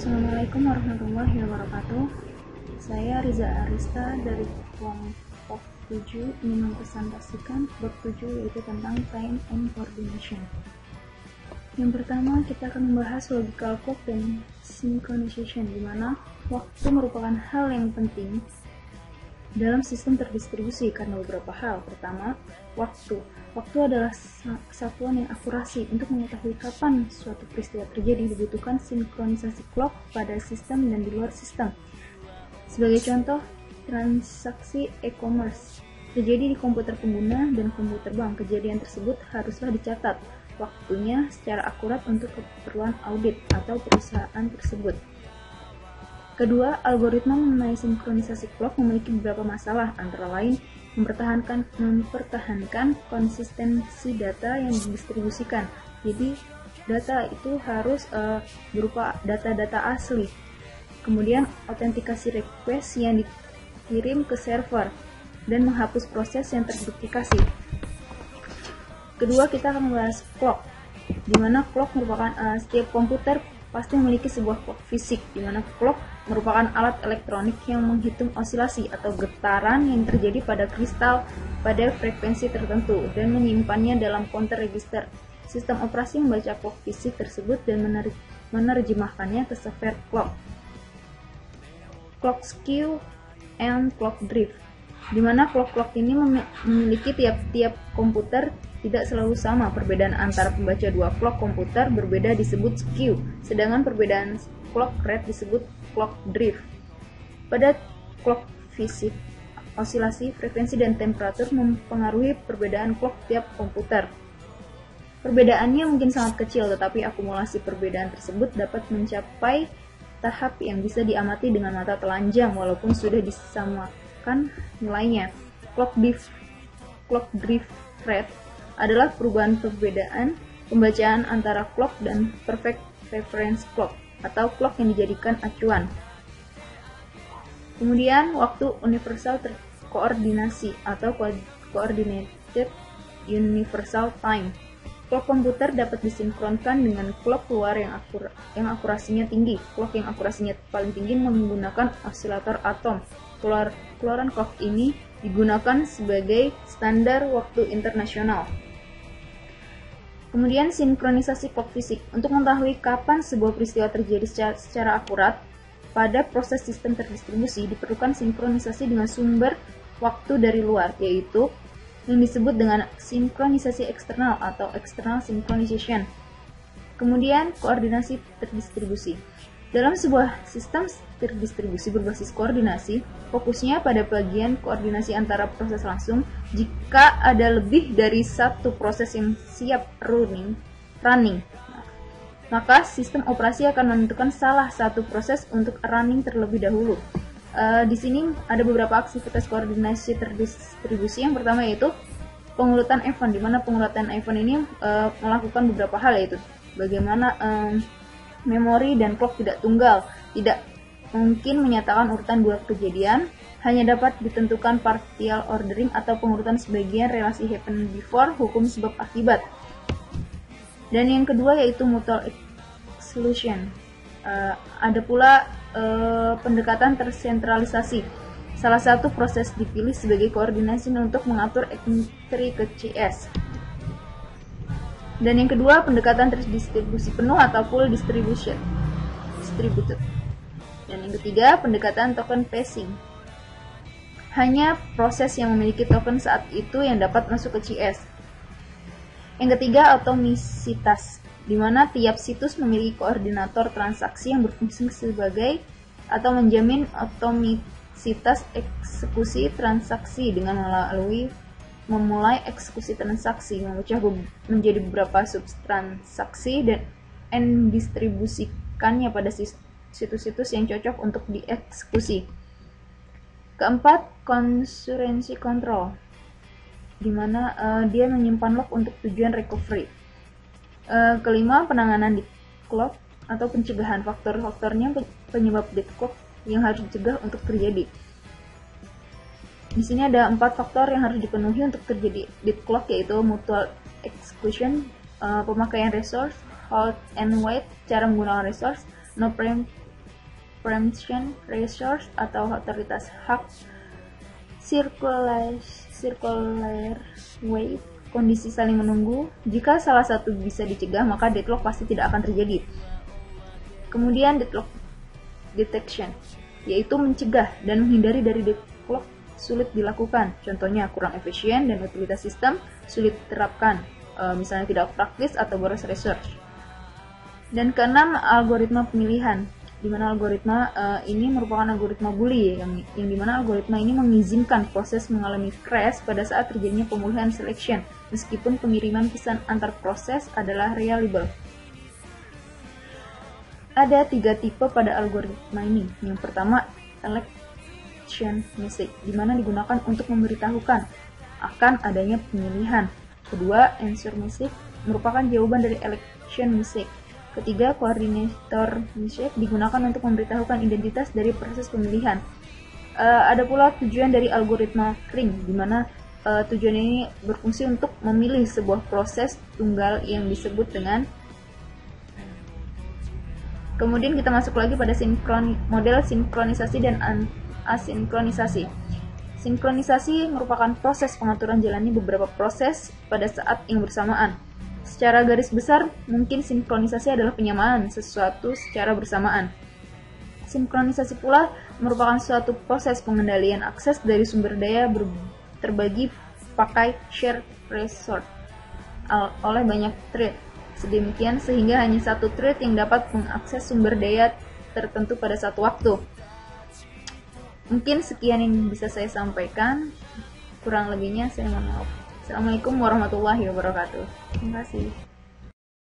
Assalamualaikum warahmatullahi wabarakatuh. Saya Riza Arista dari kelompok 7 ingin mempresentasikan bab 7 yaitu tentang time and coordination. Yang pertama kita akan membahas logical clock dan synchronization, di mana waktu merupakan hal yang penting dalam sistem terdistribusi karena beberapa hal. Pertama, waktu. Waktu adalah kesatuan yang akurasi. Untuk mengetahui kapan suatu peristiwa terjadi, dibutuhkan sinkronisasi clock pada sistem dan di luar sistem. Sebagai contoh, transaksi e-commerce terjadi di komputer pengguna dan komputer bank. Kejadian tersebut haruslah dicatat waktunya secara akurat untuk keperluan audit atau perusahaan tersebut. Kedua, algoritma mengenai sinkronisasi clock memiliki beberapa masalah, antara lain mempertahankan konsistensi data yang didistribusikan. Jadi, data itu harus berupa data-data asli. Kemudian, autentikasi request yang dikirim ke server dan menghapus proses yang terduplikasi. Kedua, kita akan membahas clock, di mana clock merupakan setiap komputer pasti memiliki sebuah clock fisik, di mana clock merupakan alat elektronik yang menghitung osilasi atau getaran yang terjadi pada kristal pada frekuensi tertentu dan menyimpannya dalam counter register. Sistem operasi membaca clock fisik tersebut dan menerjemahkannya ke software clock. Clock skew and clock drift, di mana clock ini memiliki tiap-tiap komputer tidak selalu sama. Perbedaan antara pembaca dua clock komputer berbeda disebut skew, sedangkan perbedaan clock rate disebut clock drift. Pada clock fisik, osilasi, frekuensi, dan temperatur mempengaruhi perbedaan clock tiap komputer. Perbedaannya mungkin sangat kecil, tetapi akumulasi perbedaan tersebut dapat mencapai tahap yang bisa diamati dengan mata telanjang walaupun sudah disamakan nilainya. Clock drift rate adalah perubahan perbedaan pembacaan antara clock dan perfect reference clock atau clock yang dijadikan acuan. Kemudian, waktu universal terkoordinasi atau coordinated universal time. Clock komputer dapat disinkronkan dengan clock luar yang akurasinya tinggi. Clock yang akurasinya paling tinggi menggunakan osilator atom. Keluaran clock ini digunakan sebagai standar waktu internasional. Kemudian, sinkronisasi clock fisik. Untuk mengetahui kapan sebuah peristiwa terjadi secara akurat pada proses sistem terdistribusi, diperlukan sinkronisasi dengan sumber waktu dari luar, yaitu yang disebut dengan sinkronisasi eksternal atau external synchronization. Kemudian, koordinasi terdistribusi. Dalam sebuah sistem terdistribusi berbasis koordinasi, fokusnya pada bagian koordinasi antara proses langsung. Jika ada lebih dari satu proses yang siap running, maka sistem operasi akan menentukan salah satu proses untuk running terlebih dahulu. Di sini ada beberapa aktivitas koordinasi terdistribusi. Yang pertama yaitu pengurutan event, di mana pengurutan event ini melakukan beberapa hal, yaitu bagaimana memori dan clock tidak tunggal, tidak mungkin menyatakan urutan dua kejadian, hanya dapat ditentukan partial ordering atau pengurutan sebagian relasi happen before, hukum sebab akibat. Dan yang kedua yaitu mutual exclusion. Ada pula pendekatan tersentralisasi. Salah satu proses dipilih sebagai koordinasi untuk mengatur entry ke CS. Dan yang kedua, pendekatan terdistribusi penuh atau full distributed. Dan yang ketiga, pendekatan token passing. Hanya proses yang memiliki token saat itu yang dapat masuk ke CS. Yang ketiga, atomisitas, di mana tiap situs memiliki koordinator transaksi yang berfungsi sebagai atau menjamin atomisitas eksekusi transaksi dengan memulai eksekusi transaksi, memecah menjadi beberapa subtransaksi dan mendistribusikannya pada situs-situs yang cocok untuk dieksekusi. Keempat, concurrency control, di mana dia menyimpan log untuk tujuan recovery. Kelima, penanganan dead clock atau pencegahan. Faktor-faktornya penyebab dead clock yang harus dicegah untuk terjadi. Di sini ada 4 faktor yang harus dipenuhi untuk terjadi dead clock, yaitu mutual exclusion, pemakaian resource, hold and wait, cara menggunakan resource, no preemption resource atau otoritas hak, circular wait, kondisi saling menunggu. Jika salah satu bisa dicegah, maka deadlock pasti tidak akan terjadi. Kemudian deadlock detection, yaitu mencegah dan menghindari dari deadlock sulit dilakukan. Contohnya kurang efisien dan utilitas sistem sulit diterapkan, misalnya tidak praktis atau boros research. Dan keenam, algoritma pemilihan, di mana algoritma ini merupakan algoritma Boole yang dimana algoritma ini mengizinkan proses mengalami crash pada saat terjadinya pemulihan selection, meskipun pengiriman pesan antar proses adalah reliable. Ada 3 tipe pada algoritma ini. Yang pertama, election message, di mana digunakan untuk memberitahukan akan adanya pemilihan. Kedua, answer message, merupakan jawaban dari election message. Ketiga, coordinator message, digunakan untuk memberitahukan identitas dari proses pemilihan. Ada pula tujuan dari algoritma ring, di mana tujuan ini berfungsi untuk memilih sebuah proses tunggal yang disebut dengan. Kemudian kita masuk lagi pada model sinkronisasi dan asinkronisasi. Sinkronisasi merupakan proses pengaturan jalannya beberapa proses pada saat yang bersamaan. Secara garis besar, mungkin sinkronisasi adalah penyamaan sesuatu secara bersamaan. Sinkronisasi pula merupakan suatu proses pengendalian akses dari sumber daya terbagi pakai shared resource oleh banyak thread. Sedemikian sehingga hanya satu thread yang dapat mengakses sumber daya tertentu pada satu waktu. Mungkin sekian yang bisa saya sampaikan. Kurang lebihnya saya mohon maaf. Assalamualaikum warahmatullahi wabarakatuh. Terima kasih.